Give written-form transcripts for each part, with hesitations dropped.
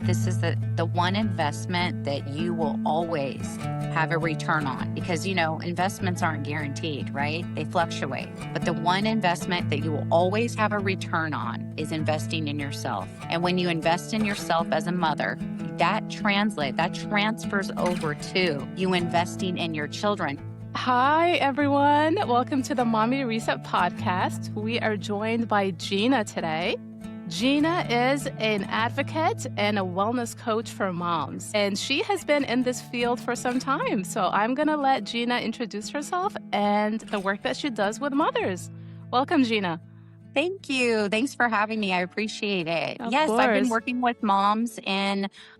this is the one investment that you will always have a return on because, investments aren't guaranteed, right? They fluctuate. But the one investment that you will always have a return on is investing in yourself. And when you invest in yourself as a mother, that transfers over to you investing in your children. Hi, everyone. Welcome to the Mommy Reset podcast. We are joined by Gina today. Gina is an advocate and a wellness coach for moms, and she has been in this field for some time. So I'm going to let Gina introduce herself and the work that she does with mothers. Welcome, Gina. Thank you. Thanks for having me. I appreciate it. Of Yes, I've been course. working with moms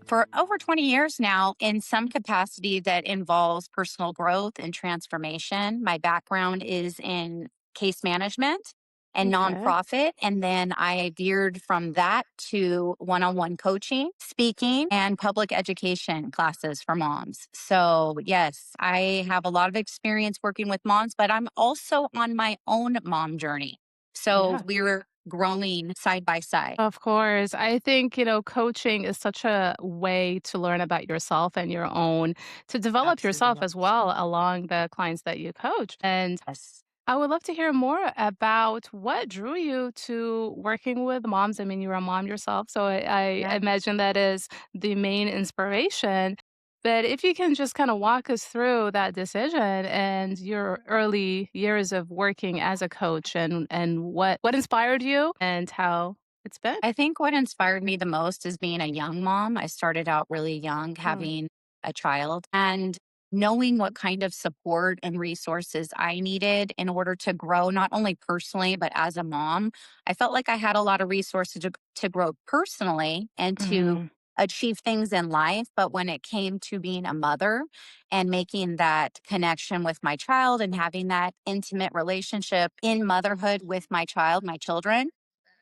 for over 20 years now in some capacity that involves personal growth and transformation. My background is in case management and Okay. nonprofit. And then I veered from that to one-on-one coaching, speaking, and public education classes for moms. So yes, I have a lot of experience working with moms, but I'm also on my own mom journey. So Yeah. we were growing side by side. Of course. I think, coaching is such a way to learn about yourself and your own, to develop yourself Absolutely. as well along the clients that you coach. And Yes. I would love to hear more about what drew you to working with moms. I mean, you're a mom yourself, so I Yeah. imagine that is the main inspiration. But if you can just kind of walk us through that decision and your early years of working as a coach and what inspired you and how it's been. I think what inspired me the most is being a young mom. I started out really young, Mm, having a child, and knowing what kind of support and resources I needed in order to grow, not only personally, but as a mom. I felt like I had a lot of resources to grow personally and to mm, achieve things in life. But when it came to being a mother and making that connection with my child and having that intimate relationship in motherhood with my child, my children,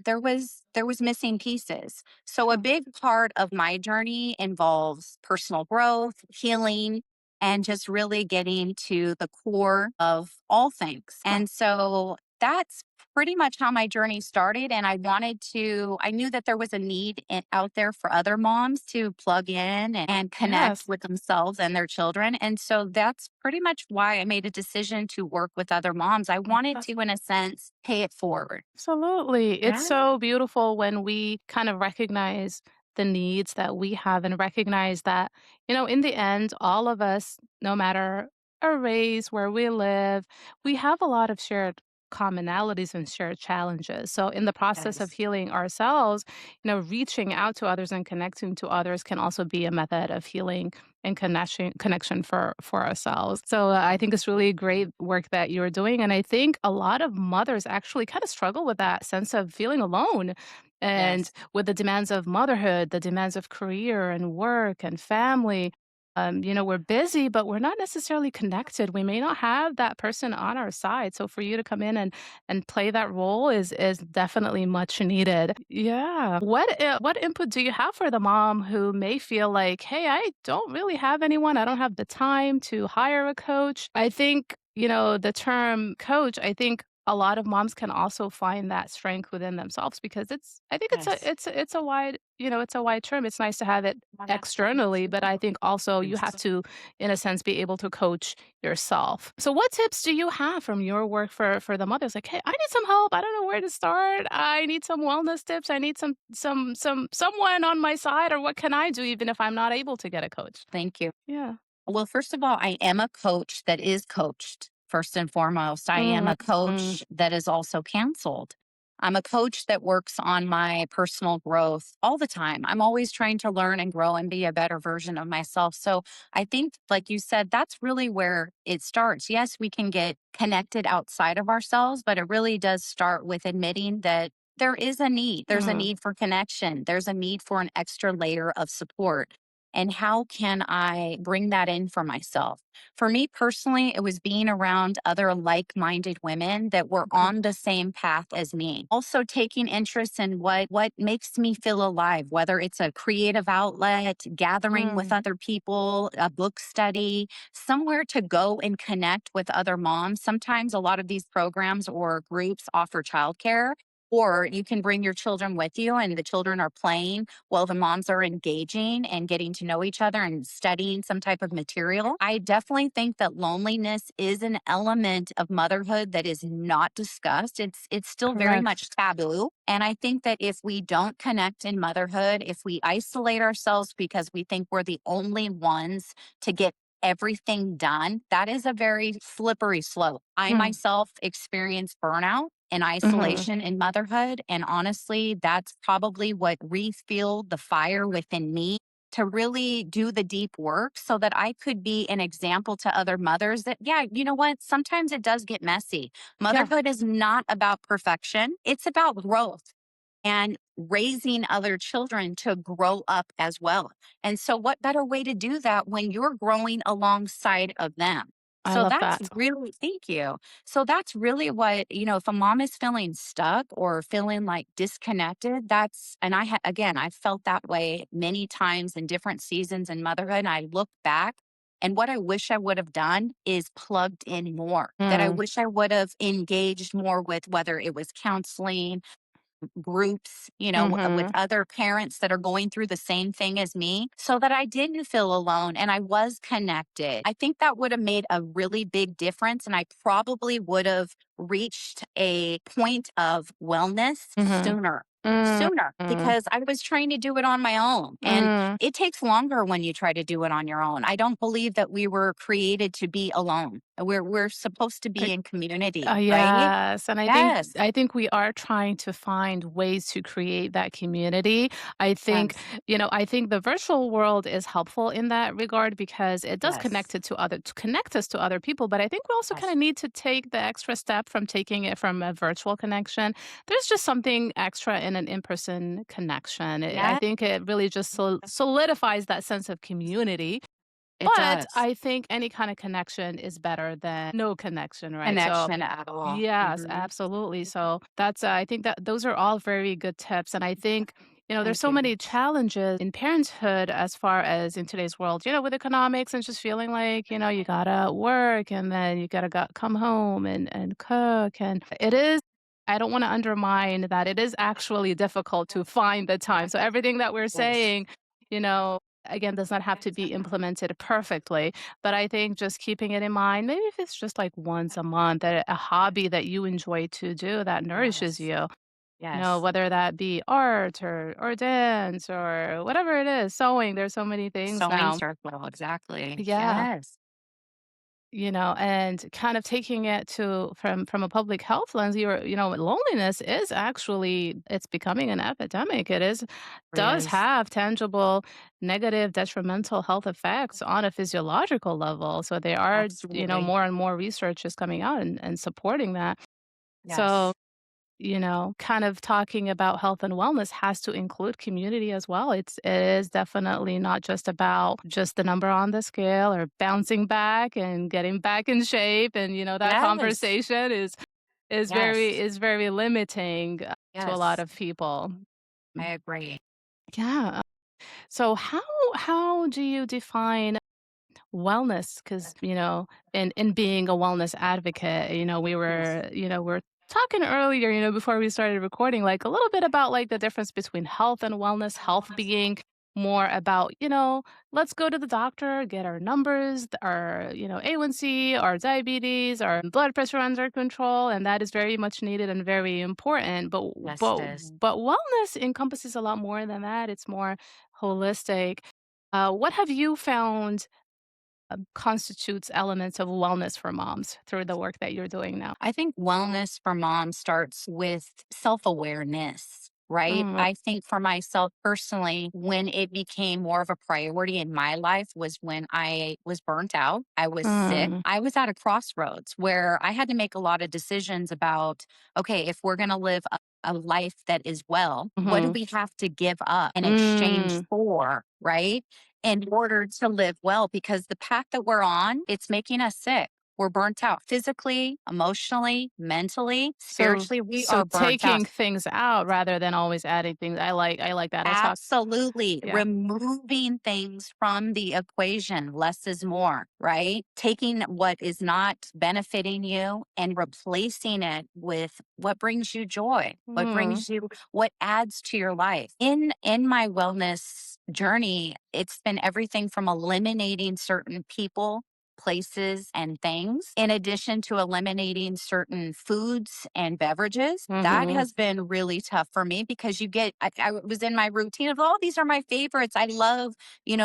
there was missing pieces. So a sure. big part of my journey involves personal growth, healing, and just really getting to the core of all things. Sure. And so that's pretty much how my journey started. And I knew that there was a need out there for other moms to plug in and connect Yes. with themselves and their children. And so that's pretty much why I made a decision to work with other moms. I wanted That's to, in a sense, pay it forward. Absolutely. It's Yeah. so beautiful when we kind of recognize the needs that we have and recognize that, in the end, all of us, no matter our race, where we live, we have a lot of shared commonalities and shared challenges. So, in the process of Yes. healing ourselves, reaching out to others and connecting to others can also be a method of healing and connection for ourselves. So I think it's really great work that you're doing, and I think a lot of mothers actually kind of struggle with that sense of feeling alone. And Yes. with the demands of motherhood, the demands of career and work and family, we're busy, but we're not necessarily connected. We may not have that person on our side. So for you to come in and play that role is definitely much needed. Yeah. What input do you have for the mom who may feel like, "Hey, I don't really have anyone. I don't have the time to hire a coach." I think, the term coach, I think a lot of moms can also find that strength within themselves because I think Yes. it's a wide, it's a wide term. It's nice to have it externally, but I think also you have to, in a sense, be able to coach yourself. So what tips do you have from your work for the mothers? Like, hey, I need some help. I don't know where to start. I need some wellness tips. I need someone on my side, or what can I do even if I'm not able to get a coach? Thank you. Yeah. Well, first of all, I am a coach that is coached. First and foremost, I am Mm, a mm, coach that is also canceled. I'm a coach that works on my personal growth all the time. I'm always trying to learn and grow and be a better version of myself. So I think, like you said, that's really where it starts. Yes, we can get connected outside of ourselves, but it really does start with admitting that there is a need. There's a mm. need for connection. There's a need for an extra layer of support. And how can I bring that in for myself? For me personally, it was being around other like minded women that were Okay. on the same path as me. Also, taking interest in what makes me feel alive, whether it's a creative outlet, gathering with Mm, other people, a book study, somewhere to go and connect with other moms. Sometimes a lot of these programs or groups offer childcare. Or you can bring your children with you and the children are playing while the moms are engaging and getting to know each other and studying some type of material. I definitely think that loneliness is an element of motherhood that is not discussed. It's still very Correct. much taboo. And I think that if we don't connect in motherhood, if we isolate ourselves because we think we're the only ones to get everything done, that is a very slippery slope. I Mm. myself experienced burnout and Mhm. isolation in motherhood. And honestly, that's probably what refueled the fire within me to really do the deep work so that I could be an example to other mothers that, yeah, you know what? Sometimes it does get messy. Yeah, Motherhood is not about perfection, it's about growth and raising other children to grow up as well. And so, what better way to do that when you're growing alongside of them? I So love that's that. really, thank you. So that's really what, if a mom is feeling stuck or feeling like disconnected, and again, I felt that way many times in different seasons in motherhood. And I look back and what I wish I would have done is plugged in more, that I Mm. wish I would have engaged more with whether it was counseling, groups, with Mhm. other parents that are going through the same thing as me so that I didn't feel alone and I was connected. I think that would have made a really big difference. And I probably would have reached a point of wellness Mhm. Mm. sooner Mm. because I was trying to do it on my own. And Mm. it takes longer when you try to do it on your own. I don't believe that we were created to be alone. We're supposed to be in community, right? Yes, and Yes. I think we are trying to find ways to create that community. I think, Yes. I think the virtual world is helpful in that regard because it does Yes. connect us to other people, but I think we also kind Yes. of need to take the extra step from taking it from a virtual connection. There's just something extra in an in-person connection. I Yeah, think it really just solidifies that sense of community, it but does. I think any kind of connection is better than no connection, right? So, Connection at all. yes, Mhm. absolutely. So that's I think that those are all very good tips, and I think there's Thank so you. many challenges in parenthood as far as in today's world. With economics and just feeling like you gotta work and then you gotta come home and cook, and it is. I don't want to undermine that it is actually difficult to find the time. So everything that we're Yes. saying, you know, again, does not have to be implemented perfectly. But I think just keeping it in mind, maybe if it's just like once a month, a hobby that you enjoy to do that nourishes Yes. you, Yes. whether that be art or dance or whatever it is, sewing, there's so many things Sewing now. circle, exactly. Yeah. Yes. And kind of taking it to from a public health lens, loneliness is actually it's becoming an epidemic. It is Really does is. have tangible negative detrimental health effects on a physiological level. So there are, Absolutely. more and more research is coming out and supporting that. So Yes. kind of talking about health and wellness has to include community as well. It is definitely not just about just the number on the scale or bouncing back and getting back in shape. And that Yes. conversation Yes. is very limiting to a lot Yes. of people. I agree. Yeah. So how do you define wellness? Because in being a wellness advocate, Yes. we're talking earlier, before we started recording, like a little bit about like the difference between health and wellness. Health being more about, let's go to the doctor, get our numbers, our A1C, our diabetes, our blood pressure under control, and that is very much needed and very important. But Yes, it but is. but wellness encompasses a lot more than that. It's more holistic. What have you found constitutes elements of wellness for moms through the work that you're doing now? I think wellness for mom starts with self awareness, right? Mm, I think for myself personally, when it became more of a priority in my life was when I was burnt out. I was sick. mm, I was at a crossroads where I had to make a lot of decisions about okay, if we're going to live a life that is well, what do mhm, we have to give up in exchange mm, for, right? In order to live well, because the path that we're on, it's making us sick. we're burnt out physically, emotionally, mentally, So spiritually. We so are burnt out. taking things out rather than always adding things. I like that. I talk Absolutely. yeah. Removing things from the equation. Less is more, right? Taking what is not benefiting you and replacing it with what brings you joy, Mm. what adds to your life. In my wellness journey, it's been everything from eliminating certain people, places, and things, in addition to eliminating certain foods and beverages. That Mhm. has been really tough for me because I was in my routine of, oh, these are my favorites. I love,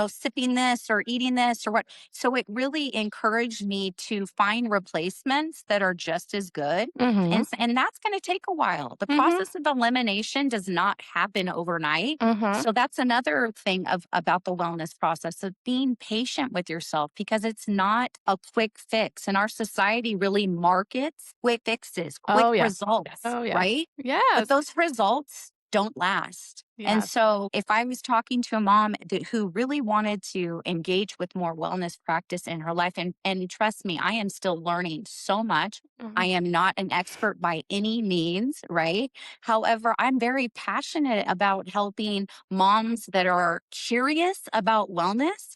sipping this or eating this or what. So it really encouraged me to find replacements that are just as good. Mhm. And that's going to take a while. The Mhm. process of elimination does not happen overnight. Mhm. So that's another thing about the wellness process of being patient with yourself because it's not a quick fix. And our society really markets quick fixes, quick Oh, yeah. results, Oh, yeah. right? But Yes. those results don't last. And Yes. so, if I was talking to a mom who really wanted to engage with more wellness practice in her life, and trust me, I am still learning so much. I Mhm. am not an expert by any means, right? However, I'm very passionate about helping moms that are curious about wellness.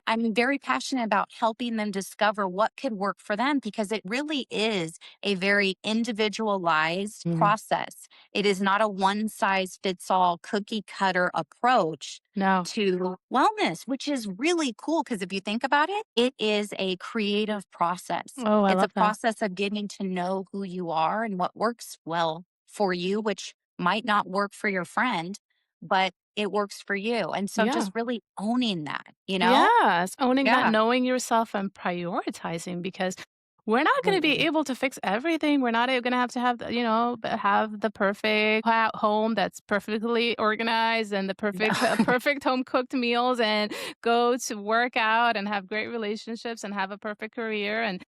I'm very passionate about helping them discover what could work for them because it really is a very individualized Mhm. process. It is not a one size fits all cookie cutter approach No. to wellness, which is really cool because if you think about it, it is a creative process. Oh, I It's a love that. process of getting to know who you are and what works well for you, which might not work for your friend, but it works for you. And so Yeah. just really owning that, you know? Yes, owning that, Yeah. knowing yourself and prioritizing because we're not going to be Absolutely. able to fix everything. We're not going to have have the perfect home that's perfectly organized and the No. perfect home cooked meals and go to work out and have great relationships and have a perfect career and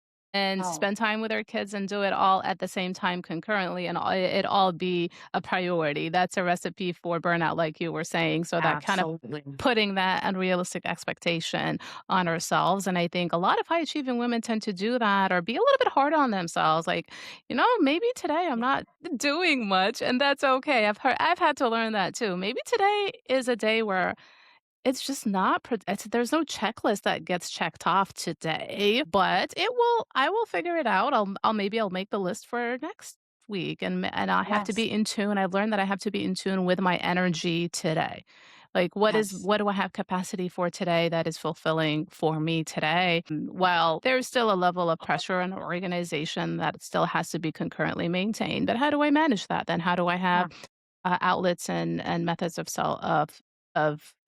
Oh, spend time with our kids and do it all at the same time concurrently and it all be a priority. That's a recipe for burnout like you were saying. So that kind of absolutely. putting that unrealistic expectation on ourselves. And I think a lot of high achieving women tend to do that or be a little bit hard on themselves. Like, maybe today I'm not doing much and that's okay. I've had to learn that too. Maybe today is a day where it's just not there's no checklist that gets checked off today, but I will figure it out. I'll make the list for next week and I have to Yes. be in tune. I've learned that I have to be in tune with my energy today. Like Yes. what do I have capacity for today that is fulfilling for me today? While there's still a level of pressure and organization that still has to be concurrently maintained. But how do I manage that? Then how do I have Yeah. outlets and methods of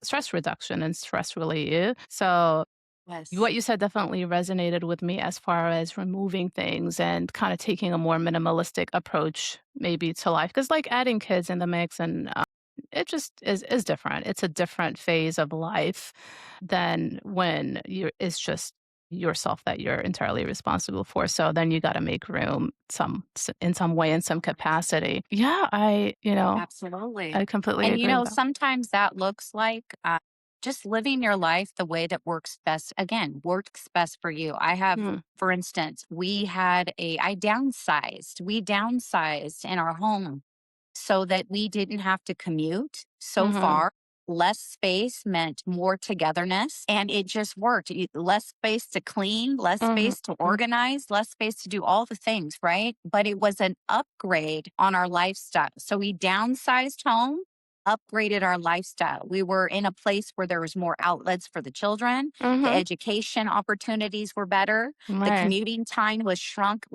stress reduction and stress relief. So Yes. what you said definitely resonated with me as far as removing things and kind of taking a more minimalistic approach maybe to life. Because like adding kids in the mix and it just is different. It's a different phase of life than when it's just yourself that you're entirely responsible for. So then you got to make room in some way in some capacity. Yeah, Absolutely. I completely And, agree with that. sometimes that looks like just living your life the way that works best. Again, works best for you. I have, Mm, for instance, I downsized. We downsized in our home so that we didn't have to commute so mhm, far. Less space meant more togetherness, and it just worked. Less space to clean, less mhm, space to mm, organize, less space to do all the things, right? But it was an upgrade on our lifestyle. So we downsized home, upgraded our lifestyle. We were in a place where there was more outlets for the children. The mhm, education opportunities were better. The right, commuting time was shrunk.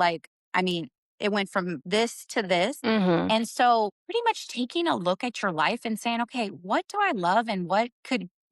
I mean, it went from this to this, mhm. and so pretty much taking a look at your life and saying, okay, what do I love and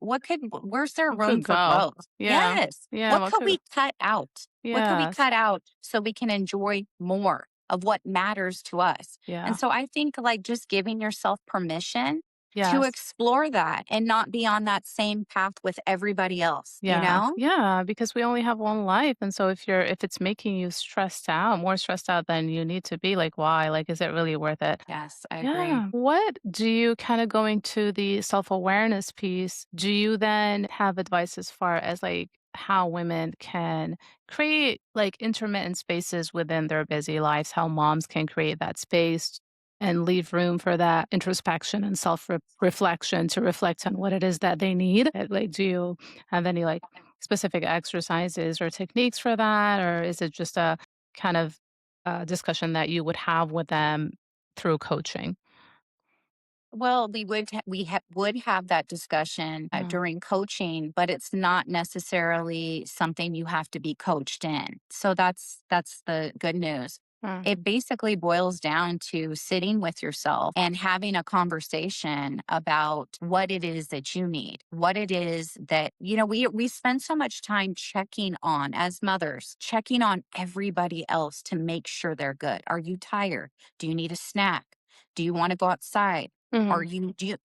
where's there What could room for go? growth? Yeah, Yes. yeah, What what could could we cut out? What could we yes, cut out so we can enjoy more of what matters to us? And yeah, so I think like just giving yourself permission to yes. explore that and not be on that same path with everybody else, you Yeah. know? Yeah, because we only have one life, and so if it's making you stressed out, more stressed out than you need to be, like, why? Like, is it really worth it? Yes, I agree. Yeah. What do you kinda going to the self-awareness piece, do you then have advice as far as, like how women can create like intermittent spaces within their busy lives, how moms can create that space and leave room for that introspection and self reflection to reflect on what it is that they need. Like, do you have any like specific exercises or techniques for that? Or is it just a kind of discussion that you would have with them through coaching? Well, would have that discussion Mm, during coaching, but it's not necessarily something you have to be coached in. So that's the good news. mm, It basically boils down to sitting with yourself and having a conversation about what it is that you need, what it is that, we spend so much time checking on as mothers, checking on everybody else to make sure they're good. Are you tired? Do you need a snack? Do you want to go outside? Are mhm, you do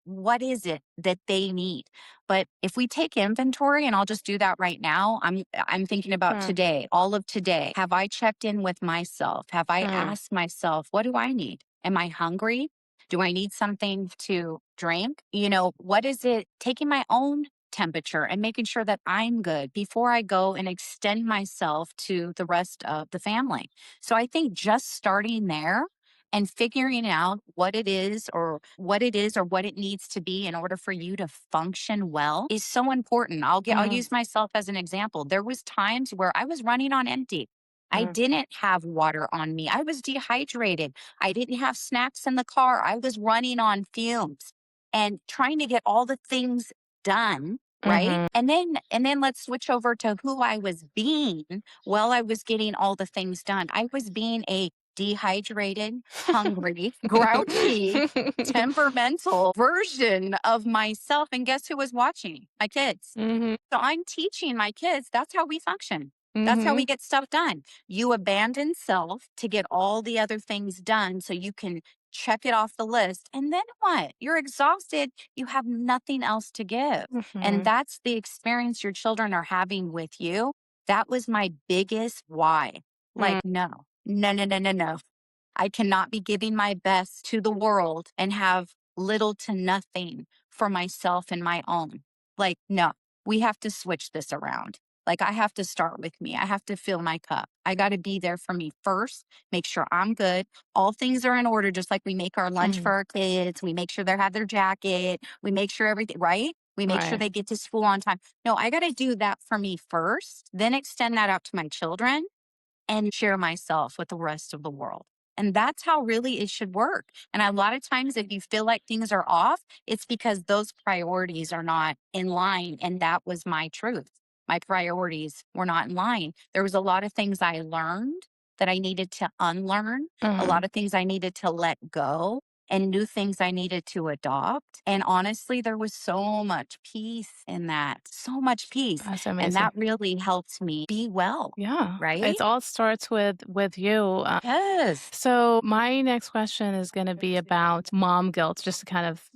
what is it that they need? But if we take inventory, and I'll just do that right now, I'm thinking about mm, today, all of today. Have I checked in with myself? Have I mm, asked myself, what do I need? Am I hungry? Do I need something to drink? What is it? Taking my own temperature and making sure that I'm good before I go and extend myself to the rest of the family. So I think just starting there and figuring out what it needs to be in order for you to function well is so important. I'll mm, use myself as an example. There was times where I was running on empty. I mm, didn't have water on me. I was dehydrated. I didn't have snacks in the car. I was running on fumes and trying to get all the things done, right? mhm, And then let's switch over to who I was being while I was getting all the things done. I was being a dehydrated, hungry, grouchy, temperamental version of myself. And guess who was watching? My kids. mhm, So I'm teaching my kids that's how we function. That's how we mhm, get stuff done. You abandon self to get all the other things done so you can check it off the list. And then what? You're exhausted. You have nothing else to give. And mhm, that's the experience your children are having with you. That was my biggest why. mm, Like, no, no, no, no, no, no. I cannot be giving my best to the world and have little to nothing for myself and my own. Like, no, we have to switch this around. Like, I have to start with me. I have to fill my cup. I got to be there for me first, make sure I'm good. All things are in order, just like we make our lunch mhm, for our kids. We make sure they have their jacket. We make sure everything, right? We make sure right, they get to school on time. No, I got to do that for me first, then extend that out to my children and share myself with the rest of the world. And that's how really it should work. And a lot of times, if you feel like things are off, it's because those priorities are not in line. And that was my truth. My priorities were not in line. There was a lot of things I learned that I needed to unlearn, a mhm, lot of things I needed to let go, and new things I needed to adopt. And honestly, there was so much peace in that, so much peace. that's And amazing. that really helped me be well, Yeah, right? it all starts with you. Yes. So my next question is going to be about mom guilt, just to kind of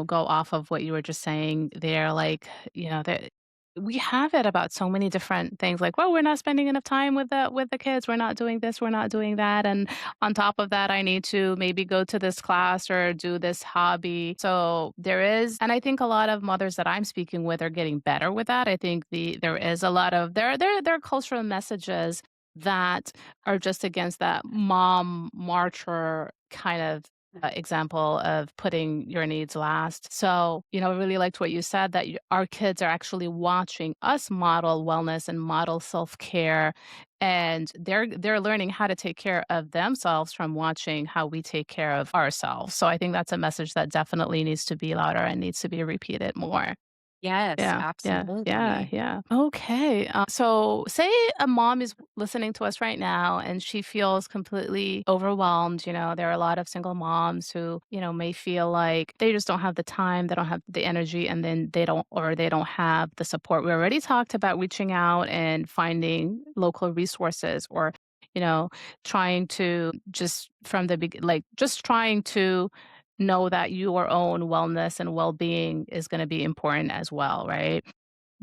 go off of what you were just saying there. Like that we have it about so many different things. Like, well, we're not spending enough time with the kids. We're not doing this. We're not doing that. And on top of that, I need to maybe go to this class or do this hobby. So there is, and I think a lot of mothers that I'm speaking with are getting better with that. I think there is a lot of there are cultural messages that are just against that mom marcher kind of example of putting your needs last. So, I really liked what you said that our kids are actually watching us model wellness and model self-care, and they're learning how to take care of themselves from watching how we take care of ourselves. So I think that's a message that definitely needs to be louder and needs to be repeated more. Yes, Yeah, yeah, yeah, absolutely. yeah. Okay. So, say a mom is listening to us right now and she feels completely overwhelmed. There are a lot of single moms who, may feel like they just don't have the time, they don't have the energy, and then they don't have the support. We already talked about reaching out and finding local resources or, you know, trying to just from the like just trying to know that your own wellness and well-being is going to be important as well, right?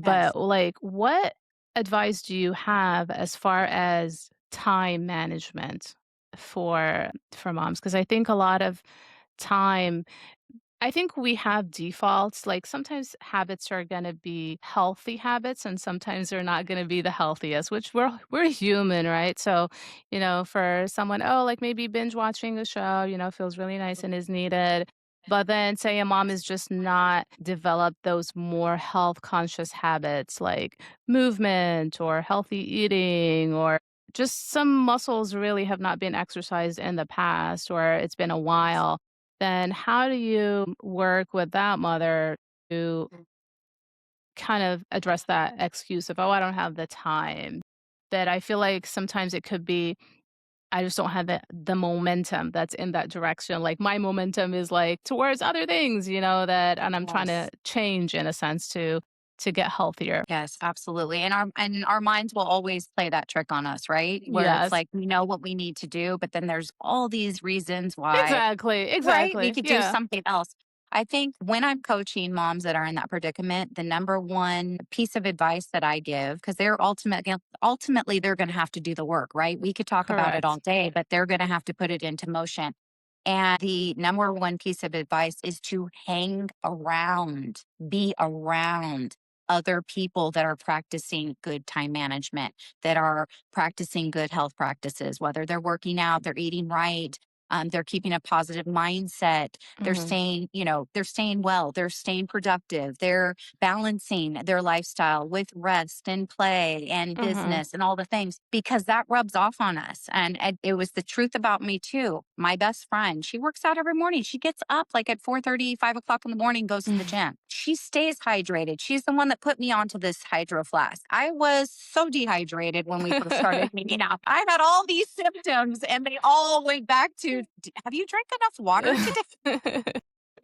Yes. But like what advice do you have as far as time management for moms? Because I think a lot of time I think we have defaults. Like sometimes habits are going to be healthy habits and sometimes they're not going to be the healthiest, which we're human, right? So, for someone, oh, like maybe binge watching a show, feels really nice and is needed. But then say a mom is just not developed those more health conscious habits like movement or healthy eating or just some muscles really have not been exercised in the past or it's been a while, then how do you work with that mother to kind of address that excuse of, "Oh, I don't have the time." That I feel like sometimes it could be, I just don't have the momentum that's in that direction. Like, my momentum is, like, towards other things, that and I'm trying to Yes. change in a sense to get healthier. Yes, absolutely. And our minds will always play that trick on us, right? Where it's Yes. like we know what we need to do, but then there's all these reasons why, Exactly, right? We exactly. could do Yeah. something else. I think when I'm coaching moms that are in that predicament, the number one piece of advice that I give, because ultimately they're going to have to do the work, right? We could talk about it all Correct. day, but they're going to have to put it into motion. And the number one piece of advice is to hang around, be around other people that are practicing good time management, that are practicing good health practices, whether they're working out, they're eating right, they're keeping a positive mindset, they're Mhm. staying, they're staying well, they're staying productive, they're balancing their lifestyle with rest and play and Mhm. business and all the things because that rubs off on us. And it was the truth about me too. My best friend, she works out every morning. She gets up like at 4:30, 5 o'clock in the morning, goes to the gym. She stays hydrated. She's the one that put me onto this hydro flask. I was so dehydrated when we first started meeting out. I had all these symptoms and they all went back to, have you drank enough water today?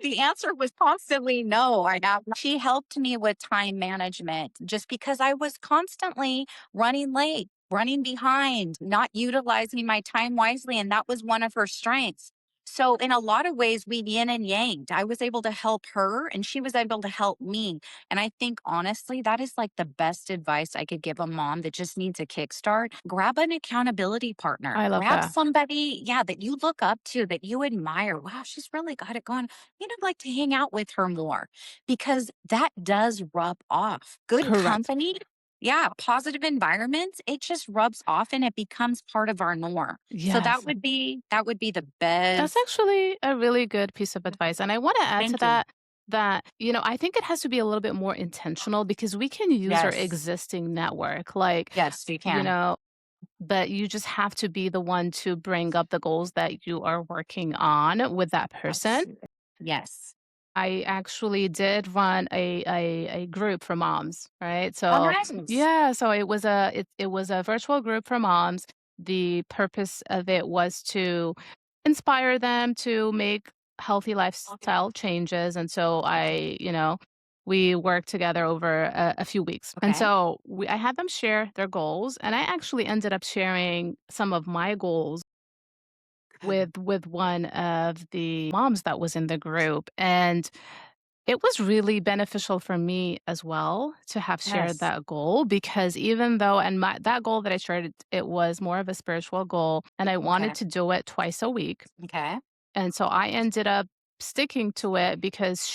The answer was constantly no, I have not. She helped me with time management just because I was constantly running late, running behind, not utilizing my time wisely. And that was one of her strengths. So, in a lot of ways, we yin and yanged. I was able to help her and she was able to help me. And I think honestly, that is like the best advice I could give a mom that just needs a kickstart. Grab an accountability partner, I love grab that. somebody, yeah, that you look up to, that you admire. Wow, she's really got it going. I'd like to hang out with her more because that does rub off. Good Correct. company, yeah, positive environments, it just rubs off and it becomes part of our norm. So that Yes. would be the That's best. actually a really good piece of advice, and I wanna add to Thank you. that, I think it has to be a little bit more intentional because we can use our Yes. existing network, like, Yes, you you can. know but you just have to be the one to bring up the goals that you are working on with that person. Absolutely. Yes. I actually did run a group for moms, right? Oh, So, nice. yeah, so it was a virtual group for moms. The purpose of it was to inspire them to make healthy lifestyle changes, and so we worked together over a few weeks. And Okay. so I had them share their goals, and I actually ended up sharing some of my goals with one of the moms that was in the group, and it was really beneficial for me as well to have shared Yes. that goal because even though and my that goal that I shared, it was more of a spiritual goal, and I wanted Okay. to do it twice a week, Okay. and so I ended up sticking to it because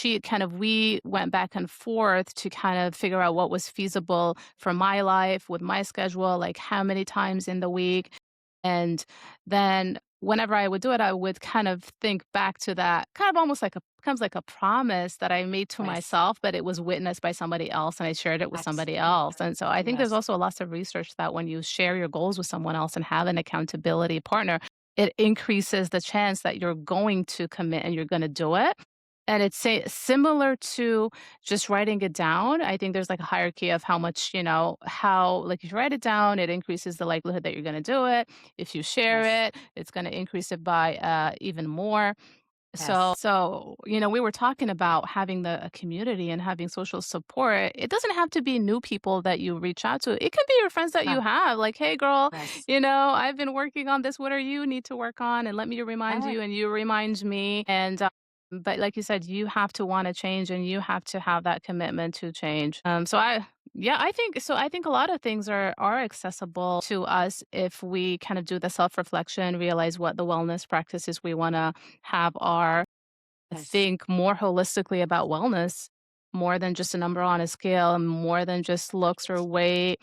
we went back and forth to kind of figure out what was feasible for my life with my schedule, like how many times in the week. And then whenever I would do it, I would kind of think back to that, kind of almost like a becomes like a promise that I made to Yes. myself, but it was witnessed by somebody else and I shared it with somebody Absolutely. else. And so I think there's Yes. also lots of research that when you share your goals with someone else and have an accountability partner, it increases the chance that you're going to commit and you're going to do it. And it's similar to just writing it down. I think there's like a hierarchy of how much, how, like, if you write it down, it increases the likelihood that you're going to do it. If you Yes. share it, it's going to increase it by even more. Yes. We were talking about having a community and having social support. It doesn't have to be new people that you reach out to. It can be your friends that Huh. you have. Like, hey, girl, Yes. I've been working on this. What are you need to work on? And let me remind Right. you, and you remind me. But like you said, you have to want to change, and you have to have that commitment to change. Yeah, I think so. I think a lot of things are accessible to us if we kind of do the self reflection, realize what the wellness practices we want to have are. Yes, think more holistically about wellness, more than just a number on a scale, and more than just looks or weight.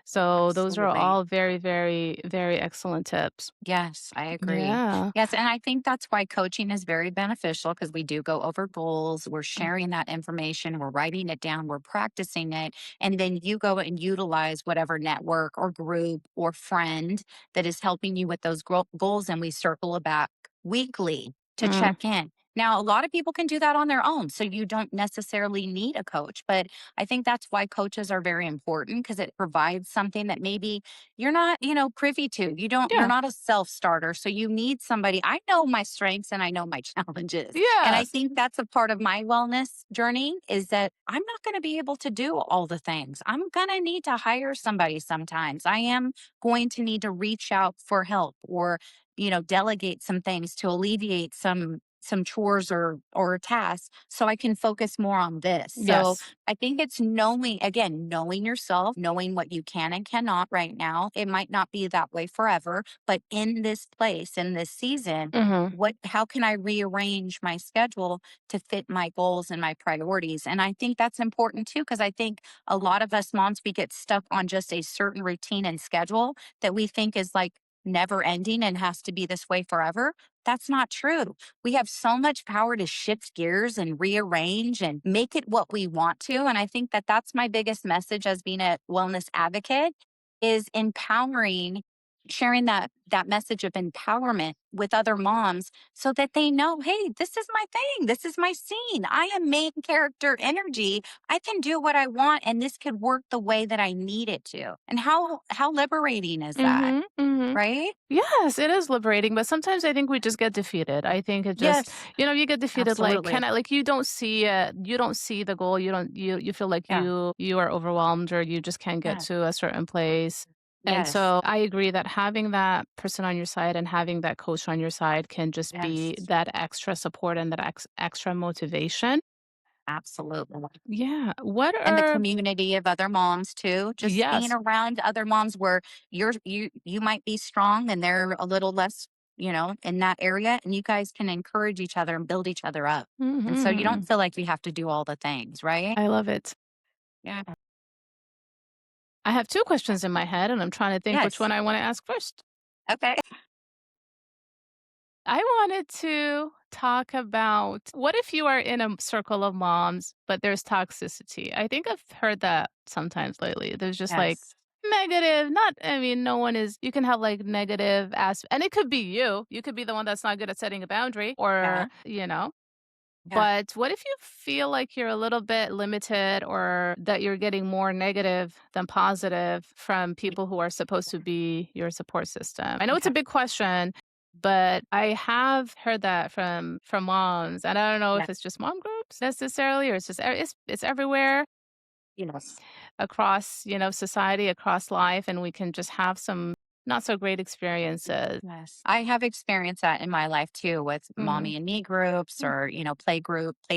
So those are absolutely. all very, very, very excellent tips. Yes, I agree. Yeah. Yes, and I think that's why coaching is very beneficial because we do go over goals. We're sharing that information, we're writing it down, we're practicing it. And then you go and utilize whatever network or group or friend that is helping you with those goals. And we circle back weekly to Mm. check in. Now, a lot of people can do that on their own. So you don't necessarily need a coach. But I think that's why coaches are very important because it provides something that maybe you're not, privy to. You're Yeah. not a self-starter. So you need somebody. I know my strengths and I know my challenges. And I Yes. think that's a part of my wellness journey is that I'm not going to be able to do all the things. I'm going to need to hire somebody sometimes. I am going to need to reach out for help or, delegate some things to alleviate some chores or tasks so I can focus more on this. So Yes. I think it's knowing yourself, knowing what you can and cannot right now. It might not be that way forever, but in this place, in this season, Mhm. how can I rearrange my schedule to fit my goals and my priorities? And I think that's important too, because I think a lot of us moms, we get stuck on just a certain routine and schedule that we think is like never ending and has to be this way forever. That's not true. We have so much power to shift gears and rearrange and make it what we want to. And I think that that's my biggest message as being a wellness advocate is empowering, sharing that message of empowerment with other moms so that they know, hey, this is my thing. This is my scene. I am main character energy. I can do what I want and this could work the way that I need it to. And how liberating is that? Mhm. Mhm. Right? Yes, it is liberating, but sometimes I think we just get defeated. I think it just, Yes, you get defeated like absolutely. can I like you don't see the goal. You feel like Yeah. you are overwhelmed or you just can't get Yeah. to a certain place. And Yes. so I agree that having that person on your side and having that coach on your side can just be Yes. that extra support and that extra motivation. Absolutely. Yeah. What And the are community of other moms too, just being yes. around other moms where you might be strong and they're a little less, in that area, and you guys can encourage each other and build each other up. And so you don't Mhm. feel like you have to do all the things, right? I love it. Yeah. I have 2 questions in my head, and I'm trying to think which Yes. one I wanna ask first. Okay. I wanted to talk about what if you are in a circle of moms, but there's toxicity? I think I've heard that sometimes lately. There's just, like, Yes. negative not I mean, no one is you can have, like, negative and it could be you. You could be the one that's not good at setting a boundary or, Yeah. Yeah. But what if you feel like you're a little bit limited or that you're getting more negative than positive from people who are supposed to be your support system? I know it's a Yeah. big question, but I have heard that from moms, and I don't know Yeah. if it's just mom groups necessarily or it's just it's everywhere Yes. across, society, across life, and we can just have some not so great experiences. Yes. I have experienced that in my life too with Mhm. mommy and me groups Mm. or, play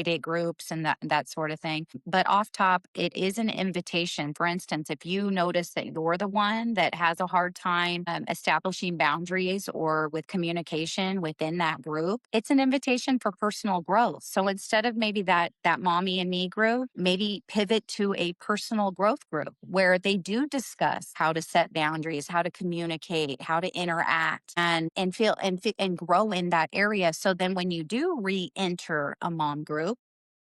date groups and that sort of thing. But off top, it is an invitation. For instance, if you notice that you're the one that has a hard time establishing boundaries or with communication within that group, it's an invitation for personal growth. So instead of maybe that mommy and me group, maybe pivot to a personal growth group where they do discuss how to set boundaries, how to communicate, how to interact and feel and grow in that area. So then when you do re-enter a mom group,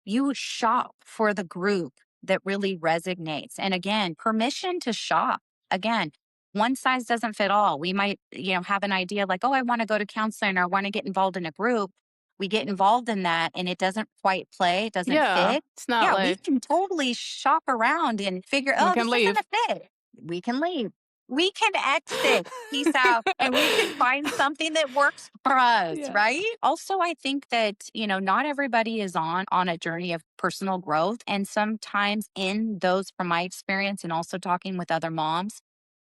you shop for the group that really resonates. And again, permission to shop. Again, one size doesn't fit all. We might, have an idea like, oh, I want to go to counseling or I want to get involved in a group. We get involved in that and it doesn't quite play, it doesn't Yeah, fit. it's not Yeah, we like can totally shop around and figure, we oh, can this isn't leave. a fit. We can leave. We can exit, peace out, and we can find something that works for us, Yeah. right? Also, I think that, not everybody is on a journey of personal growth. And sometimes in those, from my experience and also talking with other moms,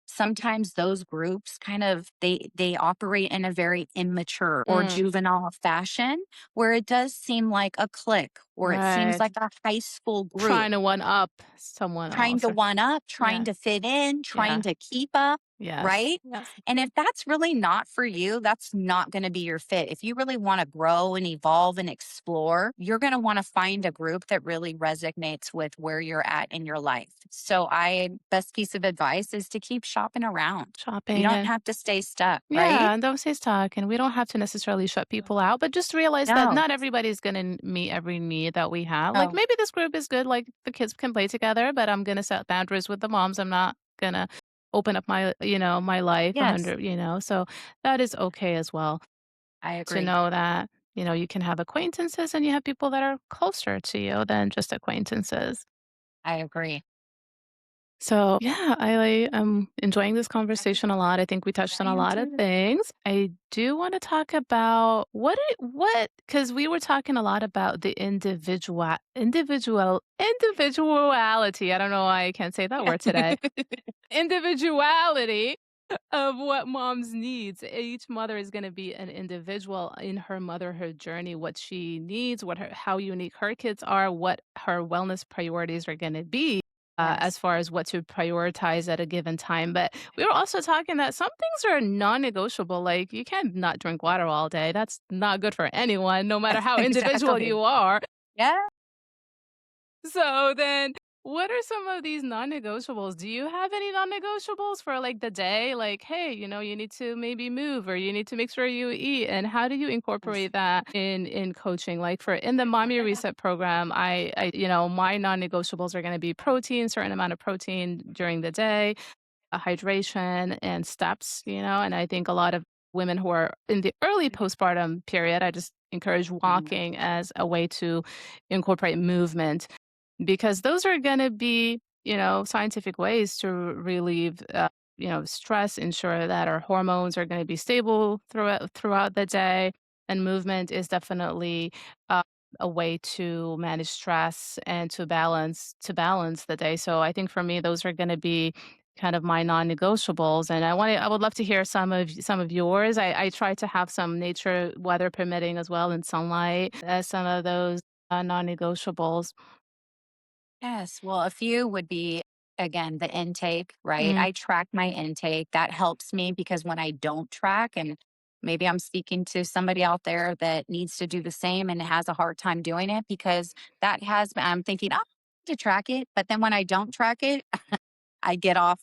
sometimes those groups kind of they operate in a very immature or Mm, juvenile fashion where it does seem like a clique or it seems right. like a high school group Trying to one up someone trying else to or one up, trying yeah, to fit in, yeah. trying to keep up. Yes. right? Yes. And if that's really not for you, that's not going to be your fit. If you really want to grow and evolve and explore, you're going to want to find a group that really resonates with where you're at in your life. So I best piece of advice is to keep shopping around. You Shopping don't and have to stay stuck, yeah, right? and those days talk, and we don't have to necessarily shut people out, but just realize that No. not everybody's gonna meet every need that we have. Like Oh, maybe this group is good, like the kids can play together, but I'm gonna set boundaries with the moms. I'm not gonna open up my, my life a yes, hundred, so that is okay as well I to agree. know that, you can have acquaintances and you have people that are closer to you than just acquaintances. I agree. So, yeah, I am enjoying this conversation a lot. I think we touched on I a am lot of too. things. I do want to talk about because we were talking a lot about the individuality. I don't know why I can't say that word today. Individuality of what mom's needs. Each mother is going to be an individual in her motherhood journey, what she needs, how unique her kids are, what her wellness priorities are going to be. As Yes, far as what to prioritize at a given time. But we were also talking that some things are non negotiable. Like you can't not drink water all day. That's not good for anyone, no matter how individual exactly. you are. Yeah. So then, what are some of these non-negotiables? Do you have any non-negotiables for like the day? Like, hey, you need to maybe move or you need to make sure you eat. And how do you Yes. incorporate that in coaching? Like for in the Mommy Reset program, my non-negotiables are going to be protein, certain amount of protein during the day, hydration and steps, and I think a lot of women who are in the early postpartum period, I just encourage Mhm. walking as a way to incorporate movement because those are going to be, scientific ways to relieve, stress, ensure that our hormones are going to be stable throughout the day, and movement is definitely uh, a way to manage stress and to balance the day. So I think for me, those are going to be kind of my non-negotiables, and I would love to hear some of yours. I try to have some nature, weather permitting as well, and sunlight as some of those non-negotiables. Yes. Well, a few would be, again, the intake, right? Mhm. I track my intake. That helps me because when I don't track, and maybe I'm speaking to somebody out there that needs to do the same and has a hard time doing it because I'm thinking, oh, to track it. But then when I don't track it, I get off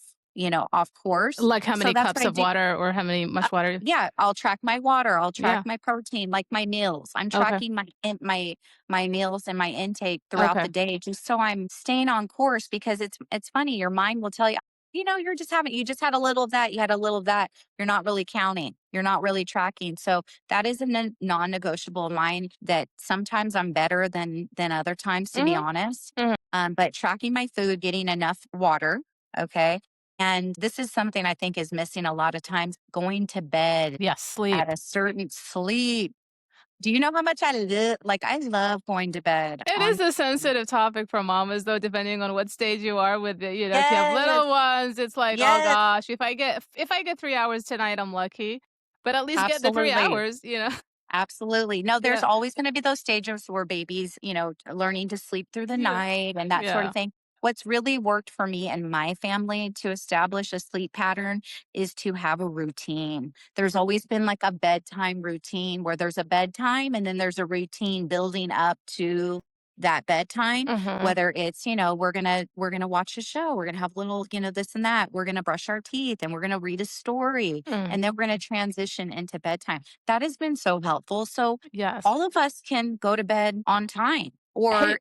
course. Like how So many that's what cups I of do. water or how many Uh, much water. yeah, I'll track my water, I'll track Yeah. my protein, like my meals. I'm Okay. tracking my meals and my intake throughout Okay. the day just so I'm staying on course because it's funny, your mind will tell you, you just had a little of that, you had a little of that. You're not really counting. You're not really tracking. So that is a non-negotiable of mine that sometimes I'm better than other times, to be Mhm. honest. Mhm. But tracking my food, getting enough water, okay? And this is something I think is missing a lot of times, going to bed Yes, at sleep. a certain sleep. Do you know how much I love going to bed It on is a time. sensitive topic for mamas though, depending on what stage you are with if you have Yes, little ones, it's like, "Oh yes, gosh, if I get 3 hours tonight, I'm lucky." But at least get the 3 absolutely. hours. Absolutely. No, there's Yeah. always going to be those stages where babies, learning to sleep through the Yeah. night and that sort of Yeah. thing. What's really worked for me and my family to establish a sleep pattern is to have a routine. There's always been like a bedtime routine where there's a bedtime and then there's a routine building up to that bedtime, Mhm. whether it's, we're going to watch a show, we're going to have little, this and that, we're going to brush our teeth and we're going to read a story Mm. and then we're going to transition into bedtime. That has been so helpful. So Yes. all of us can go to bed on time Hey. or,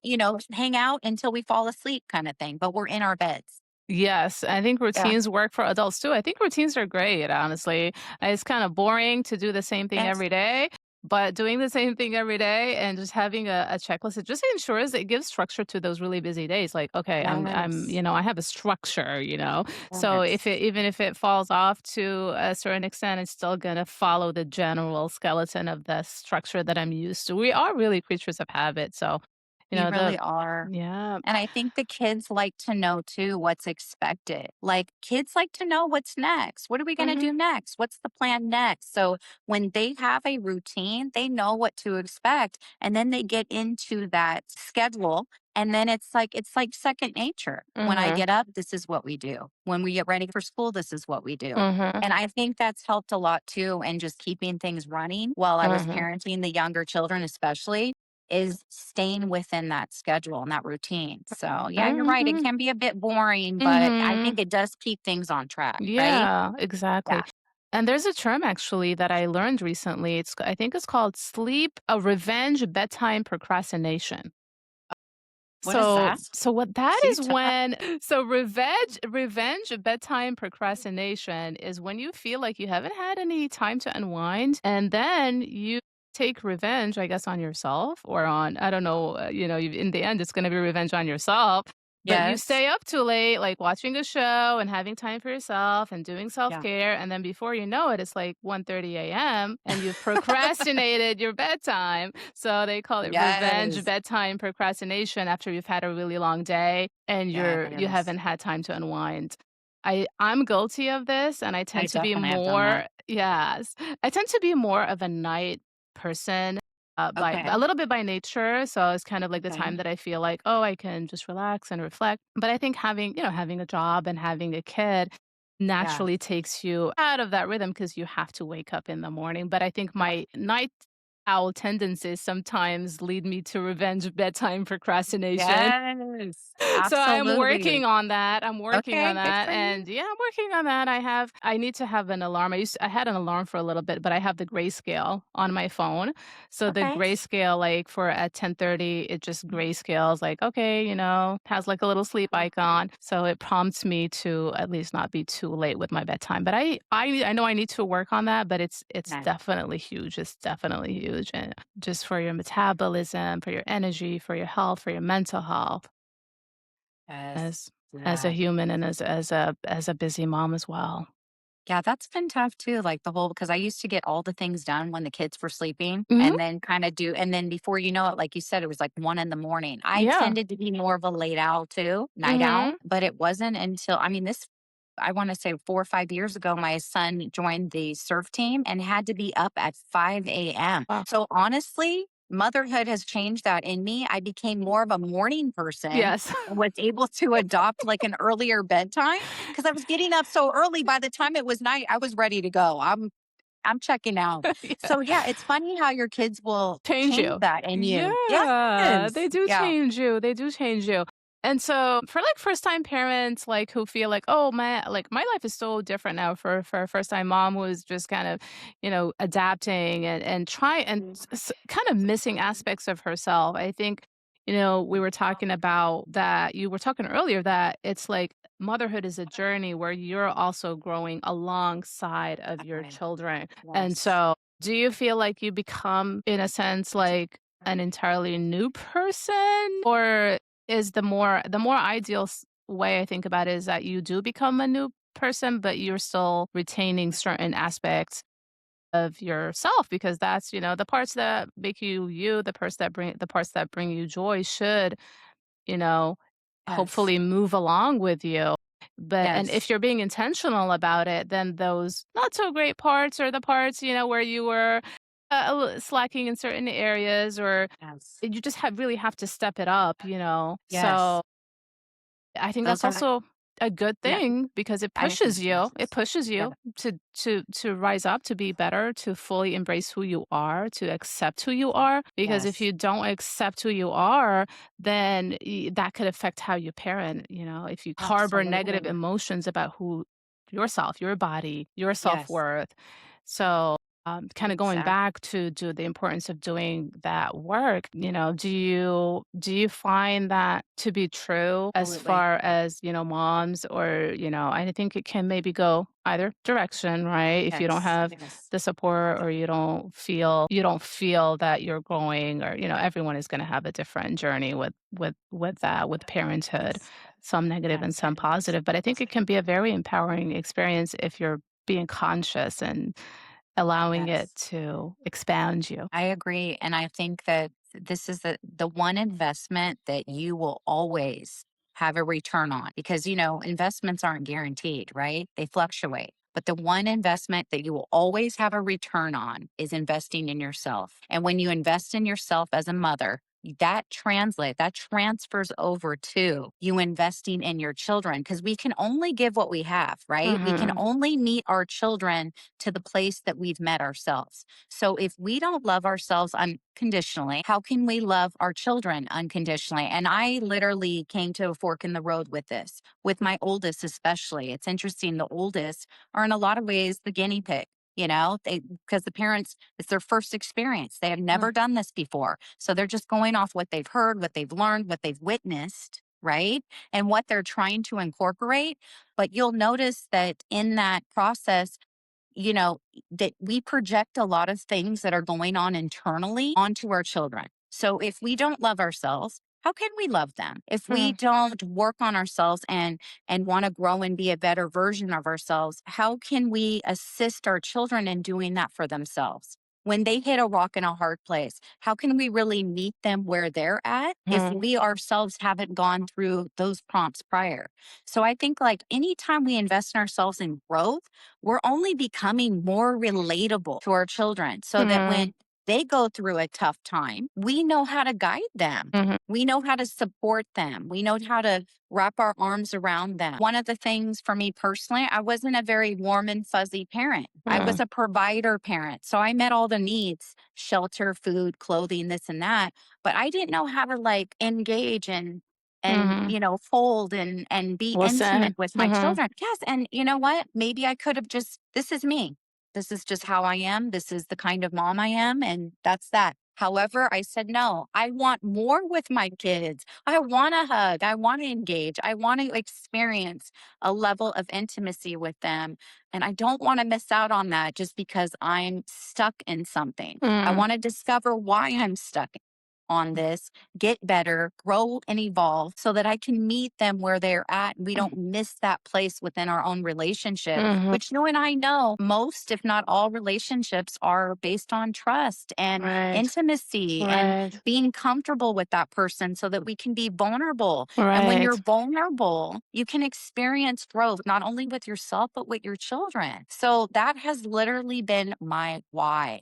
hang out until we fall asleep kind of thing, but we're in our beds. Yes, I think Yeah. routines work for adults too. I think routines are great, honestly. It's kind of boring to do the same thing Yes. every day, but doing the same thing every day and just having a checklist, it just ensures it gives structure to those really busy days. Like, okay, Yes. I have a structure. So Yes. even if it falls off to a certain extent, it's still gonna follow the general skeleton of the structure that I'm used to. We are really creatures of habit, so We really the are. yeah. And I think the kids like to know too what's expected. Like kids like to know what's next. What are we going to Mhm. do next? What's the plan next? So when they have a routine, they know what to expect. And then they get into that schedule And then it's like second nature. When I Mhm. get up, this is what we do. When we get ready for school, this is what we do. Mhm. And I think that's helped a lot too. And just keeping things running while I was Mhm. parenting the younger children, especially, is staying within that schedule and that routine. So, yeah, you're right. It Mhm. can be a bit boring, but I Mhm. think it does keep things on track, right? Yeah, Yeah. exactly. And there's a term actually that I learned recently. I think it's called revenge bedtime procrastination. What is that? So what that Do is tell. when revenge bedtime procrastination is when you feel like you haven't had any time to unwind, and then you take revenge, I guess, on yourself or on I don't know, in the end, it's gonna be revenge on yourself, but you Yes. stay up too late, like, watching a show and having time for yourself and doing Yeah. self-care, and then before you know it, it's, like, 1:30 AM, and you've procrastinated your bedtime. So they call it revenge Yes. bedtime procrastination after you've had a really long day and you Yes. haven't had time to unwind. I'm guilty of this, and I I tend to be definitely have done that. more yes. I tend to be more of a night person, by a Okay. little bit by nature, so it's kind of like the Okay. time that I feel like, "Oh, I can just relax and reflect." But I think having a job and having a kid Yeah. naturally takes you out of that rhythm because you have to wake up in the morning, but I think Yep. my night owl tendencies sometimes lead me to revenge bedtime procrastination. Yes. So I'm Absolutely. working on that. I'm working Okay. on Good that, for and you. yeah, I'm working on that. I need to have an alarm. I had an alarm for a little bit, but I have the grayscale on my phone. So the Okay. grayscale, like for at 10:30, it just grayscales like, okay, has like a little sleep icon. So it prompts me to at least not be too late with my bedtime. But I know I need to work on that, but it's Yeah. definitely huge. It's definitely huge. And just for your metabolism, for your energy, for your health, for your mental health Yes. as a Yeah. human and as a busy mom as well. Yeah, that's been tough too. Like the whole, because I used to get all the things done when the kids were sleeping Mhm. and then kind of do, and then before you know it, like you said, it was like 1 in the morning. I Yeah. tended to be more of a late owl too, night owl, Mhm. but it wasn't until, I mean, I want to say 4 or 5 years ago, my son joined the surf team and had to be up at 5 a.m. Wow. So honestly, motherhood has changed that in me. I became more of a morning person Yes. and was able to adopt like an earlier bedtime because I was getting up so early. By the time it was night, I was ready to go. I'm checking out. Yeah. So yeah, it's funny how your kids will Change change you. that in you. Yeah, Yes. they do Yeah. change you, they do change you. And so, for, like, first-time parents, like, who feel like, "Oh, my life is so different now," for a first-time mom who's just kind of, adapting and try and kind of missing aspects of herself. I think, we were talking about that you were talking earlier that it's like motherhood is a journey where you're also growing alongside of your Okay. children. And Yes. so do you feel like you become, in a sense, like an entirely new person? Or is the more ideal way I think about it is that you do become a new person, but you're still retaining certain aspects of yourself because that's, the parts that make you you, the parts that bring you joy should, you know, Yes. hopefully move along with you. And if Yes. you're being intentional about it, then those not so great parts or the parts, where you were slacking in certain areas or Yes. you just really have to step it up. Yes. So I think that's Those are, also a good yeah, thing because it I think pushes so you. It too. pushes Yeah. you to rise up, to be better, to fully embrace who you are, to accept who you are. Because if Yes. you don't accept who you are, then that could affect how you parent. If you harbor negative Absolutely. emotions about who yourself, your body, your self Yes. worth. So kind of going Exactly. back to the importance of doing that work, do you find that to be true as Absolutely. far as, moms or, I think it can maybe go either direction, right? If you don't Yes. have Yes. the support or you don't feel that you're growing or, everyone is going to have a different journey with that, with parenthood, Yes. some negative and Yes. some positive. But I think it can be a very empowering experience if you're being conscious and allowing it Yes. to expand you. I agree. And I think that this is the one investment that you will always have a return on because, investments aren't guaranteed, right? They fluctuate. But the one investment that you will always have a return on is investing in yourself. And when you invest in yourself as a mother, that transfers over to you investing in your children because we can only give what we have, right? We can Mhm. only meet our children to the place that we've met ourselves. So if we don't love ourselves unconditionally, how can we love our children unconditionally? And I literally came to a fork in the road with this, with my oldest especially. It's interesting, the oldest are in a lot of ways the guinea pig. They, because the parents, it's their first experience. They have Mm, never done this before. So they're just going off what they've heard, what they've learned, what they've witnessed, right? And what they're trying to incorporate. But you'll notice that in that process, that we project a lot of things that are going on internally onto our children. So if we don't love ourselves, how can we love them? If we mm, don't work on ourselves and want to grow and be a better version of ourselves, how can we assist our children in doing that for themselves? When they hit a rock and a hard place, how can we really meet them where they're at if mhm, we ourselves haven't gone through those prompts prior? So I think like anytime we invest in ourselves in growth, we're only becoming more relatable to our children so that mhm, when they go through a tough time, we know how to guide them. mhm, We know how to support them. We know how to wrap our arms around them. One of the things for me personally, I wasn't a very warm and fuzzy parent. I was mm, a provider parent. So I met all the needs, shelter, food, clothing, this and that. But I didn't know how to like engage and mhm. fold and be Well intimate said. with my Mhm, children. Yes, and you know what, maybe I could have just, this is me, this is just how I am, this is the kind of mom I am, and that's that. However, I said no, I want more with my kids. I want to hug, I want to engage, I want to experience a level of intimacy with them, and I don't want to miss out on that just because I'm stuck in something. I mm, want to discover why I'm stuck on this, get better, grow and evolve so that I can meet them where they're at. And we don't miss that place within our own relationship, mhm. which you and I know most, if not all, relationships are based on trust and Right, intimacy and right, being comfortable with that person so that we can be vulnerable. And when you're right. vulnerable, you can experience growth, not only with yourself, but with your children. So that has literally been my why.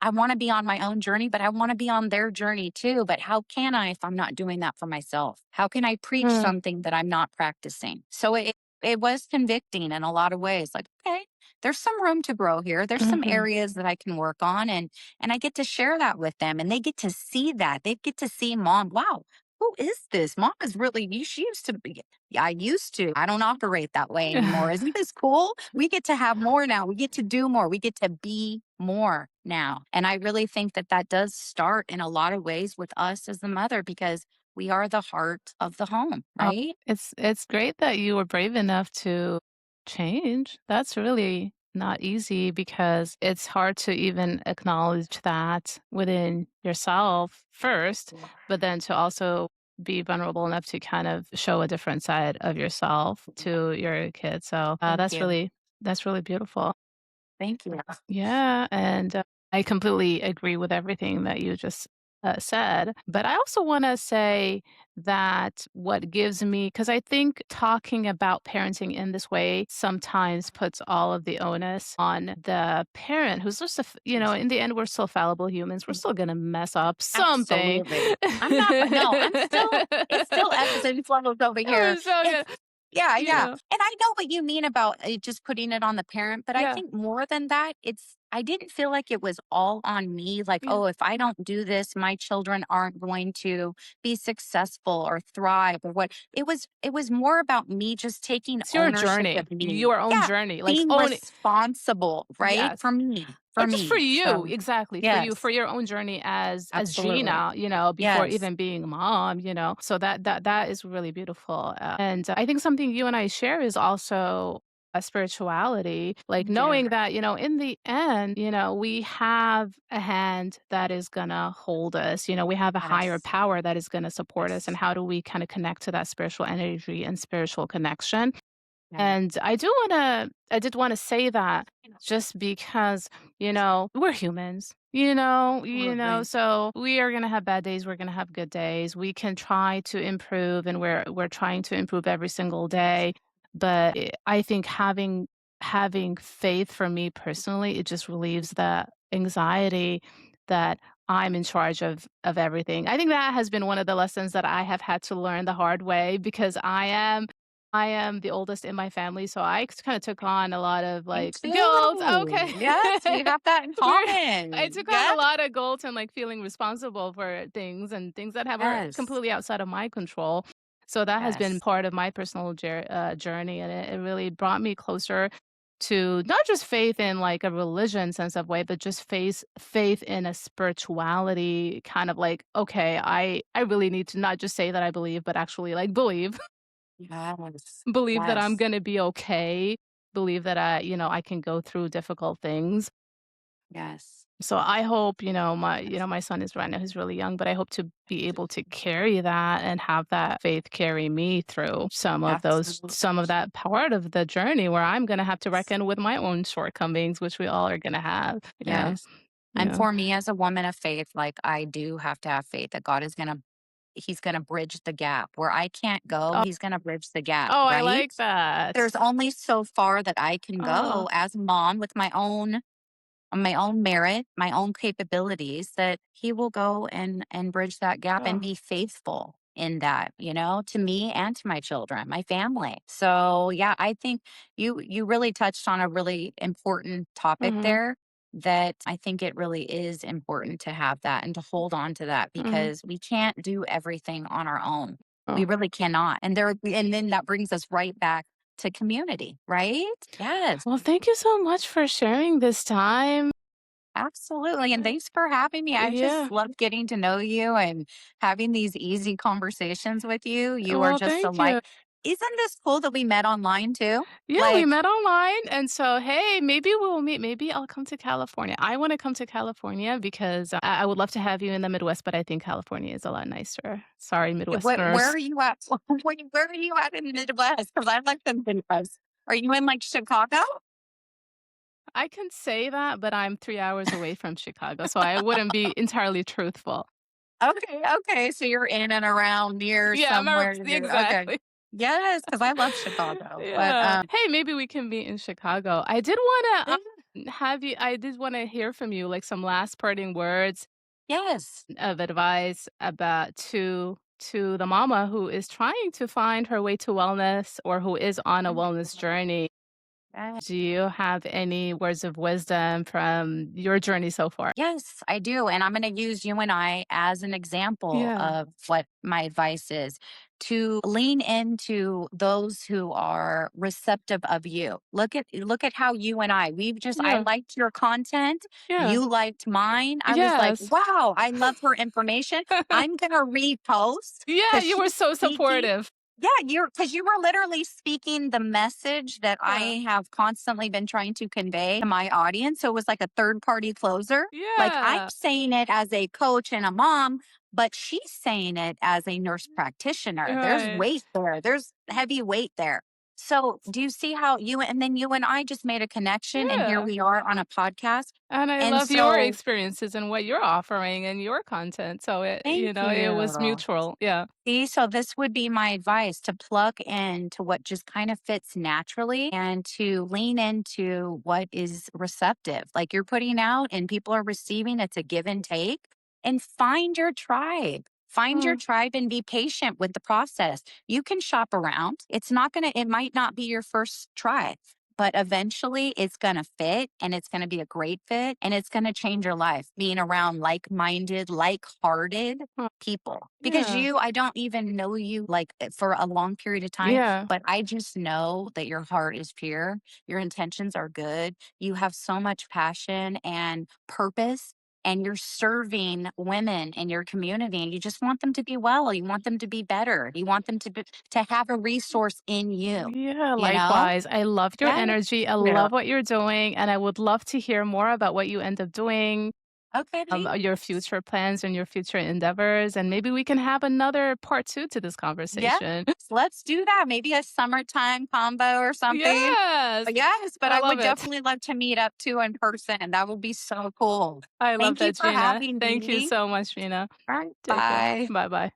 I want to be on my own journey, but I want to be on their journey too. But how can I if I'm not doing that for myself? How can I preach Mm, something that I'm not practicing? So it was convicting in a lot of ways. Like, okay, there's some room to grow here. There's some mhm. areas that I can work on and I get to share that with them and they get to see that. They get to see mom, wow, who is this? Mom is really she used to be. Yeah, I used to. I don't operate that way anymore. Isn't this cool? We get to have more now. We get to do more. We get to be more now. And I really think that that does start in a lot of ways with us as the mother because we are the heart of the home, Oh, right? it's great that you were brave enough to change. That's really not easy because it's hard to even acknowledge that within yourself first, but then to also be vulnerable enough to kind of show a different side of yourself to your kids. So Thank you. that's really beautiful. Thank you. Yeah, and, I completely agree with everything that you just, said, but I also wanna say that what gives me, because I think talking about parenting in this way sometimes puts all of the onus on the parent who's just in the end, we're still fallible humans, we're still gonna mess up something. Absolutely. I'm not, but no, it's still ebbs and flows over here. We're still It's, gonna yeah, you yeah. know And I know what you mean about just putting it on the parent, but I Yeah, think more than that, I didn't feel like it was all on me. Like, yeah. oh, if I don't do this, my children aren't going to be successful or thrive or what. It was more about me just taking It's your ownership journey, of me. your own Yeah. journey, like, Being own it. responsible, right? Yes. For me. For Just for me. you, So exactly, for you, yes, for your own journey as absolutely. Gina, before Yes. even being a mom, so that is really beautiful, and I think something you and I share is also a spirituality, like We do. knowing that, in the end, we have a hand that is gonna hold us, we have a higher Yes. power that is gonna support us, and Yes. how do we kinda connect to that spiritual energy and spiritual connection? Yeah. And I did wanna say that just because, we're humans, Absolutely. so we are gonna have bad days, we're gonna have good days. We can try to improve, and we're trying to improve every single day. But I think having faith for me personally, it just relieves that anxiety that I'm in charge of everything. I think that has been one of the lessons that I have had to learn the hard way because I am the oldest in my family, so I kinda took on a lot of, Me like, guilt. too. Okay. Yes, we have that in We're I common. took on a Yes. lot of guilt and, like, feeling responsible for things and things that have are Yes. completely outside of my control. So that has been Yes. part of my personal journey, and it really brought me closer to not just faith in, like, a religion sense of way, but just faith in a spirituality kind of like, "Okay, I really need to not just say that I believe, but actually, like, believe." Yes. Believe that I'm Yes. gonna be okay, believe that I can go through difficult things. Yes. So I hope, Yes. my son is right now, he's really young, but I hope to be able to carry that and have that faith carry me through some of Absolutely. that part of the journey where I'm gonna have to reckon with my own shortcomings, which we all are gonna have. Yeah. Yes. And Yeah. for me as a woman of faith, like I do have to have faith that God is gonna He's gonna bridge the gap. Where I can't go, Oh, He's gonna bridge the gap, oh, I right? like that. There's only so far that I can Oh, go as a mom with my own merit, my own capabilities, that he will go and bridge that gap and oh. be faithful in that, to me and to my children, my family. So, yeah, I think you really touched on a really important topic Mhm, there, that I think it really is important to have that and to hold on to that, mhm. because we can't do everything on our own. We Oh. really cannot. And then that brings us right back to community, right? Yes. Well, thank you so much for sharing this time. Absolutely. And thanks for having me. I Yeah. just love getting to know you and having these easy conversations with you. You are Well, just a thank light. you. Isn't this cool that we met online too? Yeah, we Like, met online, and so, hey, maybe we'll meet. Maybe I'll come to California. I wanna come to California because I would love to have you in the Midwest, but I think California is a lot nicer. Sorry, where Midwesterners. are you at? Where are you at in the Midwest? Because I like the Midwest. Are you in like Chicago? I can say that, but I'm 3 hours away from Chicago, so I wouldn't be entirely truthful. Okay. Okay. So you're in and around near Yeah, somewhere. Okay. exactly. Yes. Because I love Chicago. But Yeah. Hey, maybe we can meet in Chicago. I did wanna, yeah, I did wanna hear from you, like, some last parting words yes. of advice about to the mama who is trying to find her way to wellness or who is on a wellness journey. Do you have any words of wisdom from your journey so far? Yes, I do. And I'm going to use you and I as an example Yeah. of what my advice is: to lean into those who are receptive of you. Look at how you and I Yeah. liked your content, Yeah. you liked mine. I was like, Yes. wow, I love her information. I'm going to repost Yeah, because you were she's so speaking. supportive. Yeah, because you were literally speaking the message that Yeah. I have constantly been trying to convey to my audience. So it was like a third party closer. Like, I'm Yeah. saying it as a coach and a mom, but she's saying it as a nurse practitioner. There's Right. weight there. There's heavy weight there. So do you see how you and I just made a connection, and here Yeah. we are on a podcast? And I And love your so experiences and what you're offering and your content. So thank it was you. mutual. Yeah. See, so this would be my advice: to plug into what just kind of fits naturally and to lean into what is receptive. Like you're putting out and people are receiving, it's a give and take. And find your tribe. Find your Mm, tribe and be patient with the process. You can shop around. It might not be your first try, but eventually it's going to fit, and it's going to be a great fit, and it's going to change your life being around like minded, like hearted mm, people. Because yeah. I don't even know you like for a long period of time, Yeah. but I just know that your heart is pure, your intentions are good, you have so much passion and purpose, and you're serving women in your community, and you just want them to be well, you want them to be better, you want them to have a resource in you, Yeah, you know? likewise. I love your Yes. energy. I Yeah. love what you're doing, and I would love to hear more about what you end up doing, Okay, your thanks. future plans and your future endeavors, and maybe we can have another part 2 to this Yes, conversation. let's do that. Maybe a summertime combo or something. Yes. Yes, but I I love would it. definitely love to meet up too in person. That would be so cool. I love Thank you that, for Gina. having Thank you me. so much, Gina. All right, Take care. bye. Bye-bye.